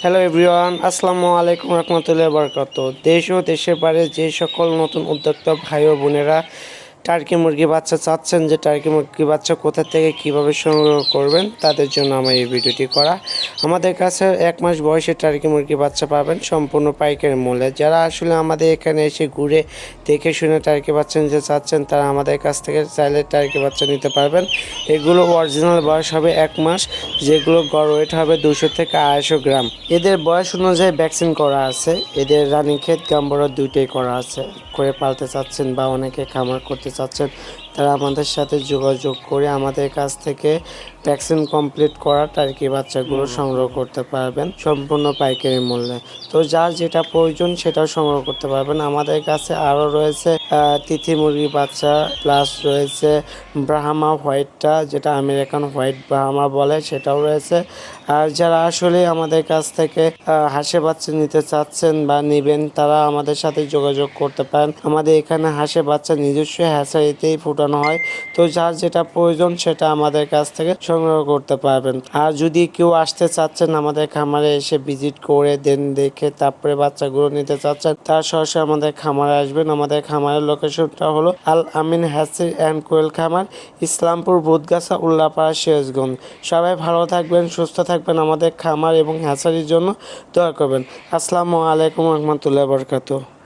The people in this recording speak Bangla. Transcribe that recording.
হ্যালো এভরিওয়ান, আসসালামু আলাইকুম রহমতুল্লাহি বারাকাতুহু। দেশ ও দেশের বাইরে যে সকল নতুন উদ্যোক্তা ভাই ও বোনেরা টার্কি মুরগি বাচ্চা চাচ্ছেন যে টার্কি মুরগি বাচ্চা কোথা থেকে কিভাবে সংগ্রহ করবেন, তাদের জন্য আমার এই ভিডিওটি করা। আমাদের কাছে 1 মাস বয়সে টার্কি মুরগি বাচ্চা পাবেন সম্পূর্ণ পাইকারি মূল্যে। যারা আসলে আমাদের এখানে এসে ঘুরে দেখে শুনে টার্কি বাচ্চা নিতে চাচ্ছেন, তারা আমাদের কাছ থেকে চাইলে টার্কি বাচ্চা নিতে পারবেন। এগুলো অরিজিনাল বয়স হবে 1 মাস, যেগুলো গড় ওয়েট হবে 200 থেকে 250 গ্রাম। এদের বয়স অনুযায়ী ভ্যাকসিন করা আছে। এদের রানীক্ষেত গাম্বরা দুইটাই করা আছে। করে পালতে চাচ্ছেন বা অনেকে খামার করতে চাচ্ছেন, তারা আমাদের সাথে যোগাযোগ করে আমাদের কাছ থেকে ভ্যাকসিন কমপ্লিট করা টার্কি বাচ্চাগুলো সংগ্রহ করতে পারবেন সম্পূর্ণ পাইকারি মূল্যে। তো যার যেটা প্রয়োজন সেটাও সংগ্রহ করতে পারবেন। আমাদের কাছে আরও রয়েছে তিথি মুরগি বাচ্চা, প্লাস রয়েছে ব্রাহ্মা হোয়াইটটা, যেটা আমেরিকান হোয়াইট ব্রাহ্মা বলে, সেটাও রয়েছে। আর যারা আসলে আমাদের কাছ থেকে হাঁসে বাচ্চা নিতে চাচ্ছেন বা নেবেন, তারা আমাদের সাথে যোগাযোগ করতে পারেন। আমাদের এখানে হাঁসে বাচ্চা নিজস্ব হ্যাচারিতেই ফুটানো হয়। তো যার যেটা প্রয়োজন সেটা আমাদের কাছ থেকে সংগ্রহ করতে পারবেন। আর যদি কেউ আসতে চাচ্ছেন আমাদের খামারে এসে ভিজিট করে দেন, দেখে তারপরে বাচ্চাগুলো নিতে চাচ্ছেন, তারা সরাসরি আমাদের খামারে আসবেন। আমাদের খামারের লোকেশনটা হলো আল আমিন হ্যাচারি অ্যান্ড কোয়েল খামার, ইসলামপুর, বুধগাছা, উল্লাপাড়া, সিরাজগঞ্জ। সবাই ভালো থাকবেন, সুস্থ থাকবেন। আমাদের খামার এবং হ্যাচারির জন্য দোয়া করবেন। আসসালামু আলাইকুম রহমতুল্লাহি বারাকাতুহু।